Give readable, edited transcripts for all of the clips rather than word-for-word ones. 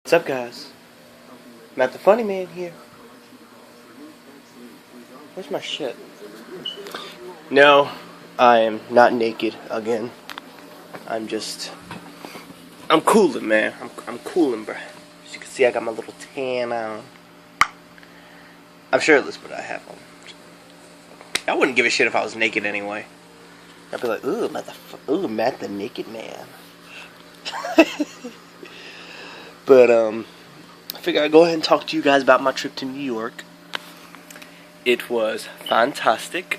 What's up, guys? Matt the Funny Man here. Where's my shit? No, I am not naked again. I'm cooling, man. I'm cooling, bruh. As you can see, I got my little tan on. I'm shirtless, but I have one. I wouldn't give a shit if I was naked anyway. I'd be like, ooh, Matt the Naked Man. But, I figured I'd go ahead and talk to you guys about my trip to New York. It was fantastic.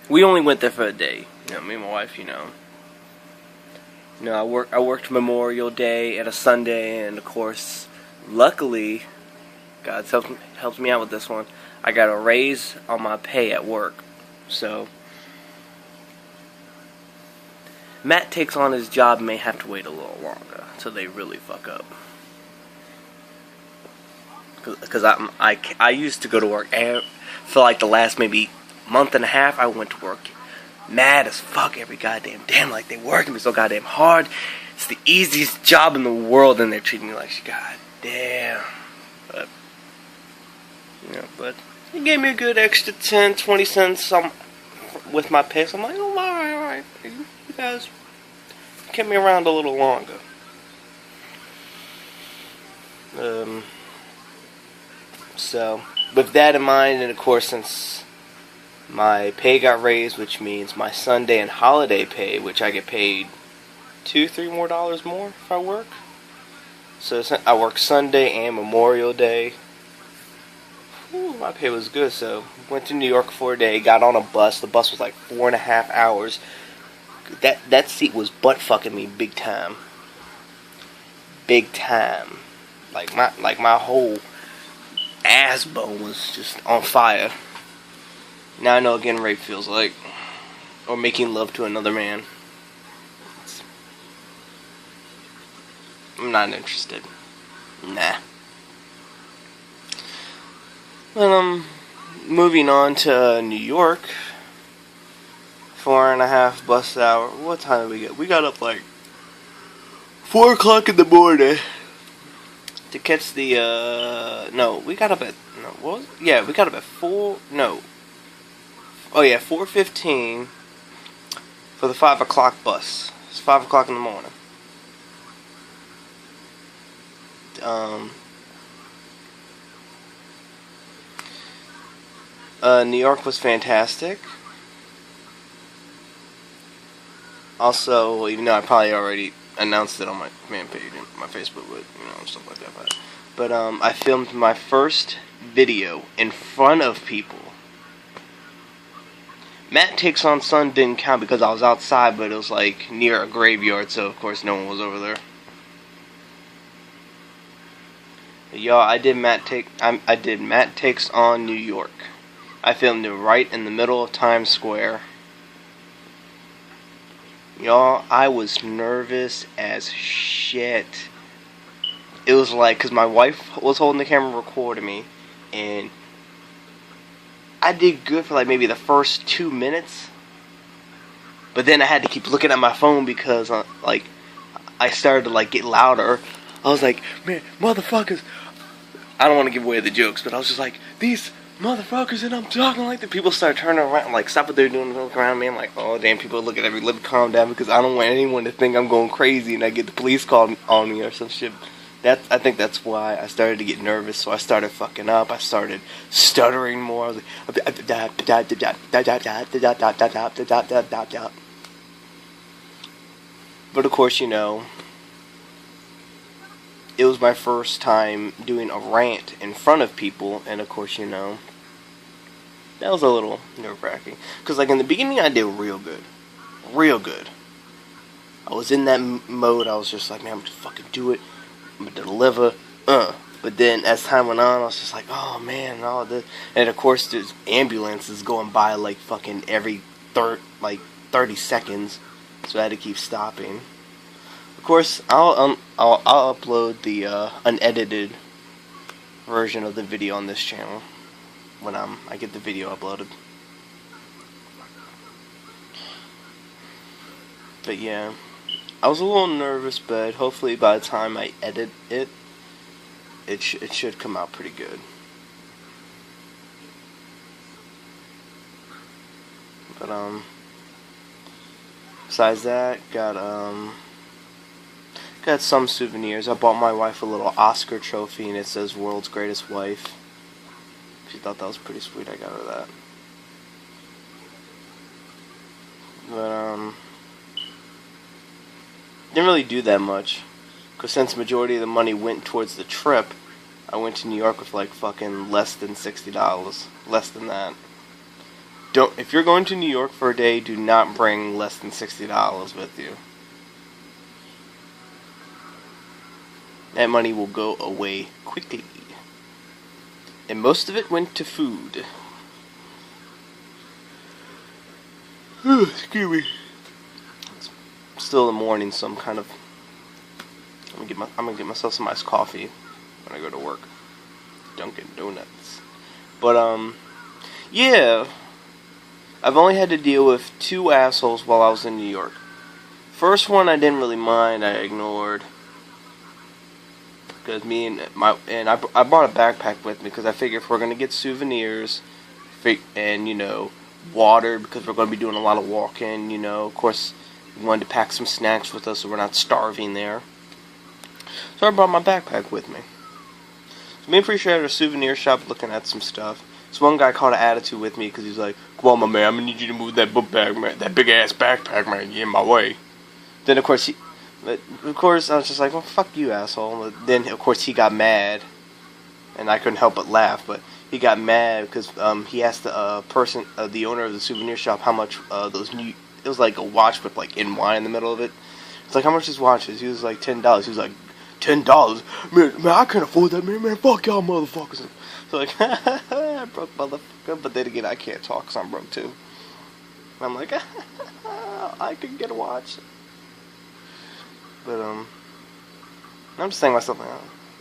We only went there for a day. Me and my wife, I worked Memorial Day and a Sunday, and of course, luckily, God helped me out with this one. I got a raise on my pay at work. So, Matt takes on his job, may have to wait a little longer until they really fuck up. Because I used to go to work for like the last maybe month and a half. I went to work mad as fuck every goddamn damn, like they working me so goddamn hard. It's the easiest job in the world, and they're treating me like goddamn. But he gave me a good extra 10, 20 cents with my pay. So I'm like, oh, alright. You guys kept me around a little longer. So, with that in mind, and of course, since my pay got raised, which means my Sunday and holiday pay, which I get paid $2-3 more if I work. So I work Sunday and Memorial Day. Ooh, my pay was good. So went to New York for a day, got on a bus. The bus was like 4.5 hours. That seat was butt fucking me big time. Big time. Like my whole ass bone was just on fire. Now I know what getting raped feels like, or making love to another man. I'm not interested. Nah. And moving on to New York. 4.5 bus hour. What time did we get? We got up like 4 o'clock in the morning to catch the, we got up at, we got up at 4:15 for the 5 o'clock bus. It's 5 o'clock in the morning. New York was fantastic. Also, even though I probably already announced it on my fan page and my Facebook, but stuff like that. But I filmed my first video in front of people. Matt Takes on Sun didn't count because I was outside, but it was like near a graveyard, so of course no one was over there. But y'all, I did Matt Takes on New York. I filmed it right in the middle of Times Square. Y'all, I was nervous as shit. It was like, because my wife was holding the camera recording me, and I did good for like maybe the first 2 minutes. But then I had to keep looking at my phone because, I started to get louder. I was like, man, motherfuckers. I don't want to give away the jokes, but I was just like, these motherfuckers, and I'm talking like that. People start turning around, stop what they're doing, look around me. I'm like, oh damn, people look at every lip, calm down, because I don't want anyone to think I'm going crazy and I get the police called on me or some shit. I think that's why I started to get nervous, so I started fucking up. I started stuttering more. I was like, but of course, it was my first time doing a rant in front of people, and of course, that was a little nerve-wracking. Because, in the beginning, I did real good. Real good. I was in that mode. I was just like, man, I'm just fucking do it. I'm gonna deliver. But then, as time went on, I was just like, oh, man, and all this. And, of course, there's ambulances going by, fucking every 30 seconds. So I had to keep stopping. Of course, I'll upload the unedited version of the video on this channel when I get the video uploaded. But yeah, I was a little nervous, but hopefully by the time I edit it, it should come out pretty good. But besides that, got some souvenirs. I bought my wife a little Oscar trophy, and it says "World's Greatest Wife." She thought that was pretty sweet. I got her that. But didn't really do that much, because since majority of the money went towards the trip, I went to New York with like fucking less than $60, less than that. If you're going to New York for a day, do not bring less than $60 with you. That money will go away quickly. And most of it went to food. Excuse me. It's still the morning, so I'm gonna get myself some iced coffee when I go to work. Dunkin' Donuts. But yeah. I've only had to deal with 2 assholes while I was in New York. First one I didn't really mind, I ignored. Because I brought a backpack with me because I figured if we're going to get souvenirs and, water, because we're going to be doing a lot of walking, of course, we wanted to pack some snacks with us so we're not starving there. So I brought my backpack with me. So me and Pretty at a souvenir shop looking at some stuff. So one guy caught an attitude with me because he was like, "Come on, my man, I'm gonna need you to move that book bag, man, that big ass backpack, man. You're in my way." Then of course I was just like, "Well, fuck you, asshole." Then of course he got mad, and I couldn't help but laugh. But he got mad because he asked the owner of the souvenir shop, how much it was like a watch with like NY in the middle of it. It's like, how much is watches? He was like $10. He was like, $10? Man, I can't afford that, man. Fuck y'all motherfuckers. So like, broke motherfucker. But then again, I can't talk because I'm broke too. And I'm like, I could get a watch. But I'm just saying myself, like,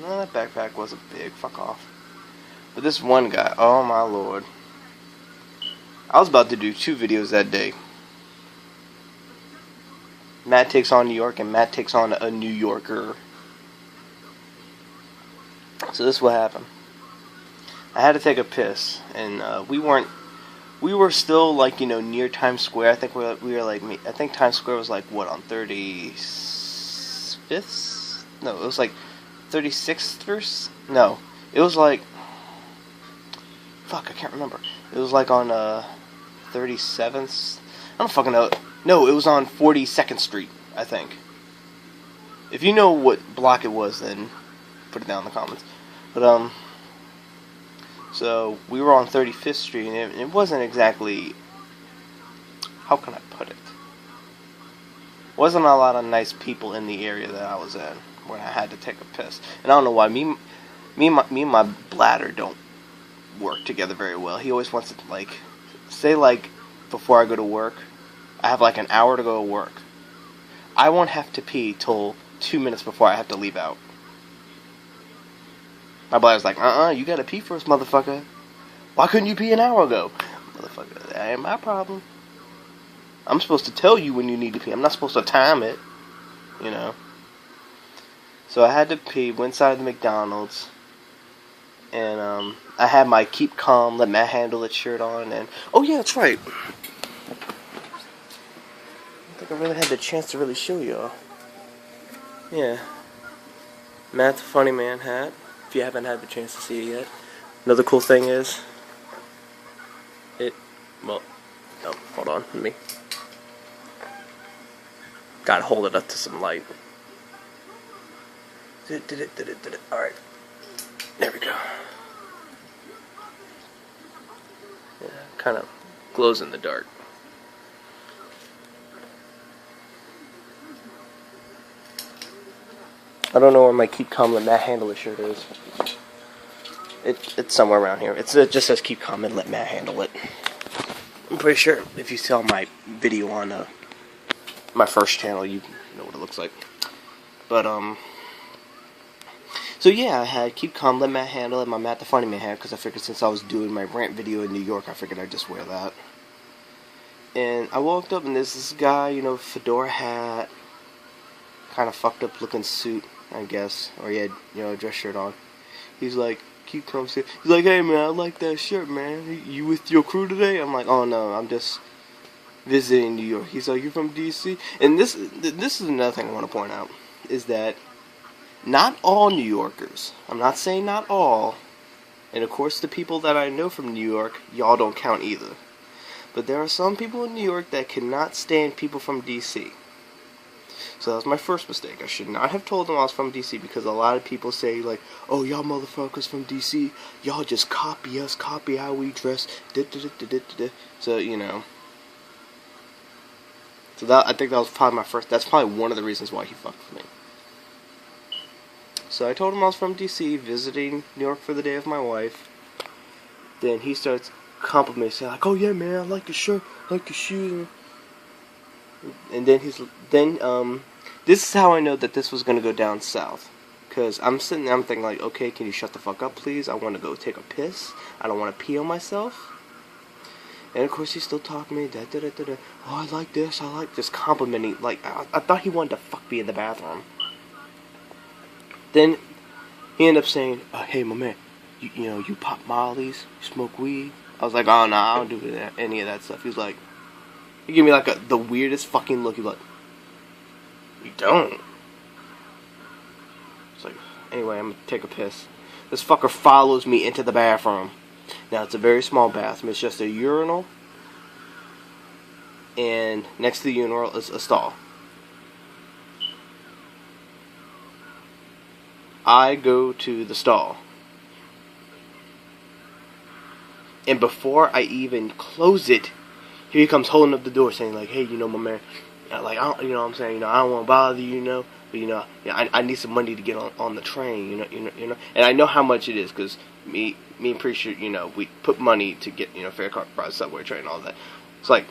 no, that backpack wasn't big. Fuck off. But this one guy, oh my lord. I was about to do 2 videos that day. Matt takes on New York and Matt takes on a New Yorker. So this is what happened. I had to take a piss, and we were still like, near Times Square. I think we were like, I think Times Square was like, what, on 35th? No, it was like 36th no, it was like, fuck, I can't remember. It was like on 37th. I don't fucking know. No, it was on 42nd Street, I think. If you know what block it was, then put it down in the comments. But so we were on 35th Street, and it wasn't exactly, how can I put it? Wasn't a lot of nice people in the area that I was in when I had to take a piss. And I don't know why. Me and my bladder don't work together very well. He always wants to, like, say, like, before I go to work, I have like an hour to go to work. I won't have to pee till 2 minutes before I have to leave out. My bladder's like, you gotta pee first, motherfucker. Why couldn't you pee an hour ago? Motherfucker, that ain't my problem. I'm supposed to tell you when you need to pee. I'm not supposed to time it, So I had to pee, went inside the McDonald's, and I had my Keep Calm, Let Matt Handle It shirt on, and oh yeah, that's right. I don't think I really had the chance to really show y'all. Yeah, Matt the Funny Man hat. If you haven't had the chance to see it yet. Another cool thing is, hold on, let me. Gotta hold it up to some light. Did it. Alright. There we go. Yeah, kind of glows in the dark. I don't know where my Keep Calm Let Matt Handle It shirt is. It's somewhere around here. It just says Keep Calm and Let Matt Handle It. I'm pretty sure if you saw my video on my first channel, you know what it looks like. But so yeah, I had Keep Calm, Let Matt Handle It, my Matt the Funny Man hat, because I figured since I was doing my rant video in New York, I figured I'd just wear that. And I walked up and there's this guy, fedora hat, kind of fucked up looking suit, I guess, or he had, a dress shirt on. He's like, keep conversation. He's like, hey man, I like that shirt, man. You with your crew today? I'm like, oh no, I'm just visiting New York. He's like, you from DC? And this is another thing I want to point out, is that not all New Yorkers, I'm not saying not all, and of course the people that I know from New York, y'all don't count either. But there are some people in New York that cannot stand people from DC. So that was my first mistake. I should not have told them I was from DC, because a lot of people say, like, oh, y'all motherfuckers from DC, y'all just copy us, copy how we dress, so, you know. So that, I think that was probably that's probably one of the reasons why he fucked with me. So I told him I was from DC, visiting New York for the day of my wife. Then he starts complimenting, saying like, oh yeah man, I like your shirt, I like your shoes. And then this is how I know that this was going to go down south. Because I'm sitting there, I'm thinking like, okay, can you shut the fuck up please? I want to go take a piss. I don't want to pee on myself. And of course he's still talking to me, oh I like this, I like this, complimenting, like, I thought he wanted to fuck me in the bathroom. Then he ended up saying, hey my man, you know, you pop mollies, you smoke weed. I was like, oh no, I don't do that, any of that stuff. He's like, he gave me like the weirdest fucking look. He's like, you don't? It's like, anyway, I'm gonna take a piss. This fucker follows me into the bathroom. Now it's a very small bathroom. It's just a urinal, and next to the urinal is a stall. I go to the stall, and before I even close it, here he comes holding up the door, saying like, "Hey, you know, my man, like, I don't, you know what I'm saying, you know, I don't want to bother you, you know, but you know, I need some money to get on the train, you know, and I know how much it is, because me and Preacher, you know, we put money to get, you know, fare car, price, subway, train, all that. It's like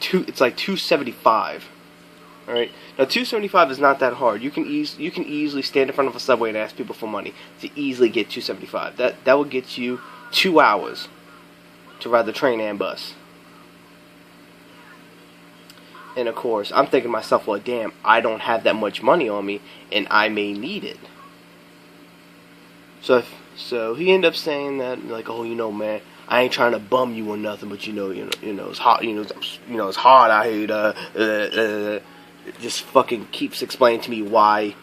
$2.75. All right, now $2.75 is not that hard. You can easily stand in front of a subway and ask people for money to easily get $2.75. That will get you 2 hours to ride the train and bus. And of course, I'm thinking to myself, well, damn, I don't have that much money on me, and I may need it. So he ended up saying that, like, oh, you know, man, I ain't trying to bum you or nothing, but you know, it's hot, it's hard out here. Just fucking keeps explaining to me why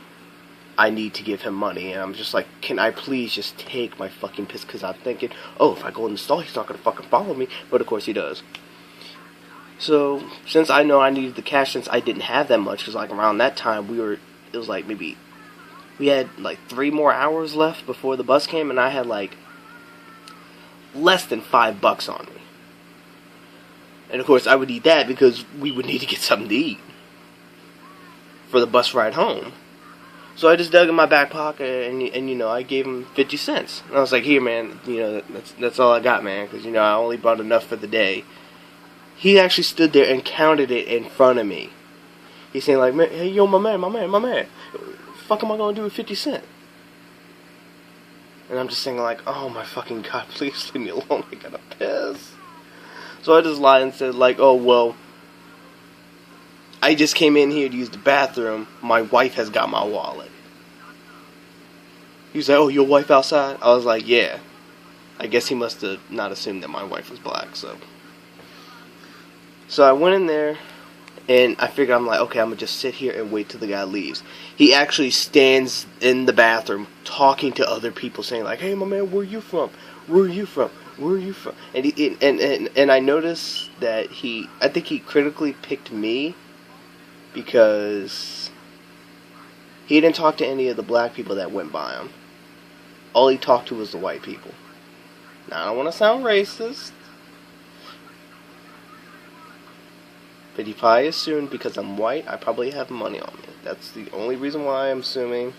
I need to give him money, and I'm just like, can I please just take my fucking piss? Because I'm thinking, oh, if I go in the stall, he's not gonna fucking follow me, but of course he does. So, since I know I needed the cash, since I didn't have that much, because like around that time it was like maybe, we had like 3 more hours left before the bus came, and I had like less than $5 on me. And of course I would need that because we would need to get something to eat for the bus ride home. So I just dug in my back pocket and you know, I gave him 50 cents. And I was like, here man, you know, that's all I got, man, because you know, I only bought enough for the day. He actually stood there and counted it in front of me. He's saying like, hey, yo, my man, what the fuck am I going to do with 50 cents? And I'm just saying like, oh my fucking God, please leave me alone, I gotta piss. So I just lied and said like, oh, well, I just came in here to use the bathroom. My wife has got my wallet. He was like, oh, your wife outside? I was like, yeah. I guess he must have not assumed that my wife was black, so I went in there, and I figured, I'm like, okay, I'm going to just sit here and wait till the guy leaves. He actually stands in the bathroom talking to other people, saying like, hey, my man, where you from? Where are you from? Where are you from? And I noticed that I think he critically picked me because he didn't talk to any of the black people that went by him. All he talked to was the white people. Now, I don't want to sound racist, but he probably assumed because I'm white, I probably have money on me. That's the only reason why I'm assuming,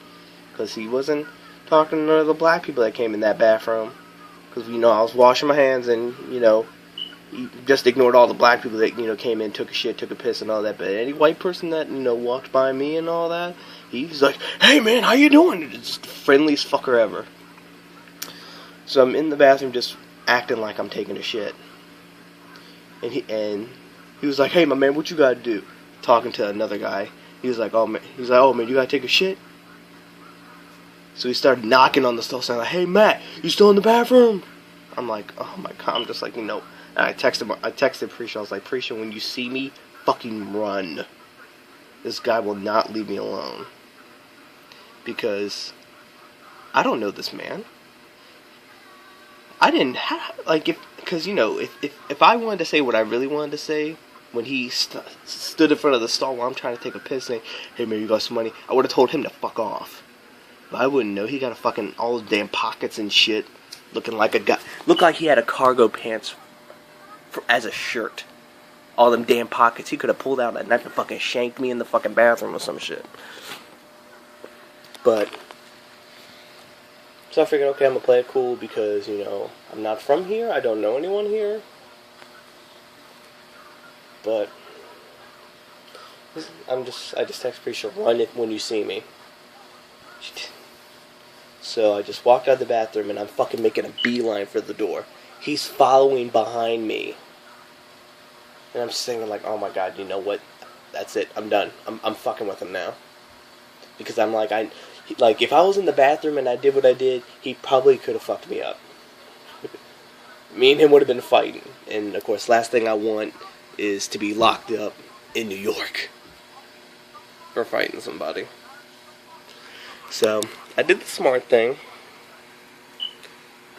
because he wasn't talking to none of the black people that came in that bathroom. Because, you know, I was washing my hands and, you know, he just ignored all the black people that, you know, came in, took a shit, took a piss and all that. But any white person that, you know, walked by me and all that, he's like, hey man, how you doing? It's just the friendliest fucker ever. So I'm in the bathroom just acting like I'm taking a shit. And he was like, hey my man, what you gotta do? Talking to another guy. He was like, oh man, you gotta take a shit? So he started knocking on the stall, saying like, "Hey Matt, you still in the bathroom?" I'm like, "Oh my god!" I'm just like, "No." And I texted Prisha. I was like, "Prisha, when you see me, fucking run. This guy will not leave me alone because I don't know this man. I didn't have because if I wanted to say what I really wanted to say when he stood in front of the stall while I'm trying to take a piss, saying, "Hey man, you got some money?" I would have told him to fuck off. But I wouldn't know. He got a fucking all his damn pockets and shit, looking like a guy. Looked like he had a cargo pants as a shirt. All them damn pockets. He could have pulled out a knife and fucking shanked me in the fucking bathroom or some shit. But so I figured, okay, I'm gonna play it cool because, I'm not from here. I don't know anyone here. But I just text Prisha, "Run it when you see me." So I just walked out of the bathroom and I'm fucking making a beeline for the door. He's following behind me. And I'm singing like, "Oh my god, you know what? That's it. I'm done. I'm fucking with him now." Because I'm like, if I was in the bathroom and I did what I did, he probably could have fucked me up. Me and him would have been fighting. And of course, last thing I want is to be locked up in New York for fighting somebody. So I did the smart thing.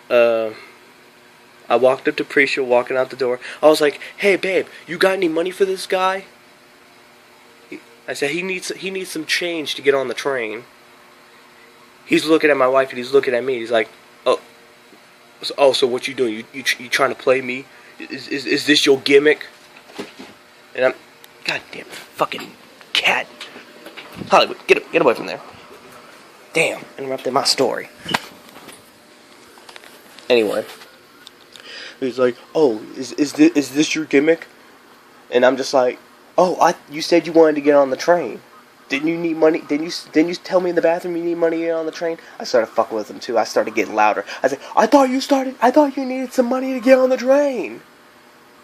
I walked up to Prisha, walking out the door. I was like, "Hey babe, you got any money for this guy?" I said he needs some change to get on the train. He's looking at my wife and he's looking at me. He's like, so what you doing? You trying to play me? Is this your gimmick?" And I'm, goddamn fucking cat, Hollywood, get away from there. Damn, interrupted my story. Anyway, he's like, "Oh, is this your gimmick?" And I'm just like, "Oh, you said you wanted to get on the train. Didn't you need money? Didn't you tell me in the bathroom you need money to get on the train?" I started fucking with him too. I started getting louder. I said, I thought you needed some money to get on the train."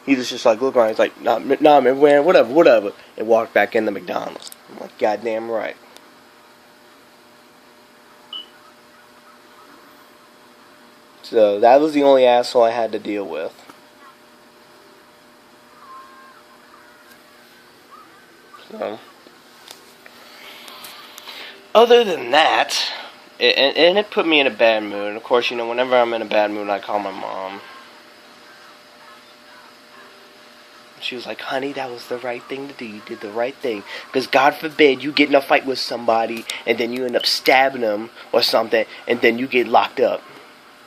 He was just like, look around. He's like, nah man, whatever. And walked back in the McDonald's. I'm like, goddamn right. So that was the only asshole I had to deal with. So, other than that, it put me in a bad mood. And of course, whenever I'm in a bad mood, I call my mom. She was like, "Honey, that was the right thing to do. You did the right thing. Because God forbid you get in a fight with somebody and then you end up stabbing them or something and then you get locked up.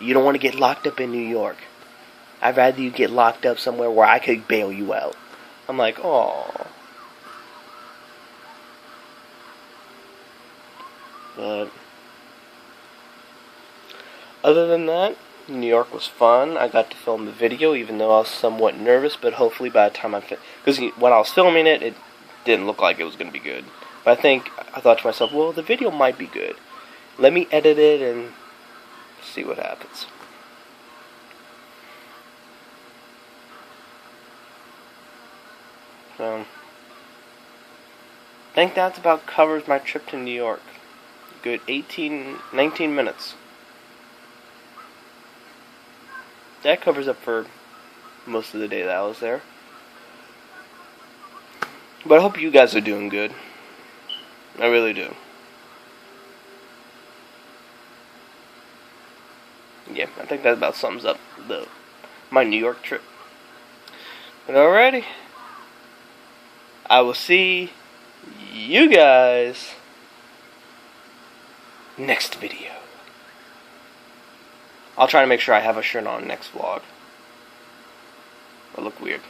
You don't want to get locked up in New York. I'd rather you get locked up somewhere where I could bail you out." I'm like, "Aw." But other than that, New York was fun. I got to film the video, even though I was somewhat nervous, but hopefully by the time because when I was filming it, it didn't look like it was going to be good. But I thought to myself, well, the video might be good. Let me edit it and see what happens. So, I think that's about covers my trip to New York. Good 19 minutes. That covers up for most of the day that I was there. But I hope you guys are doing good. I really do. Yeah, I think that about sums up my New York trip. But alrighty. I will see you guys next video. I'll try to make sure I have a shirt on next vlog. It'll look weird.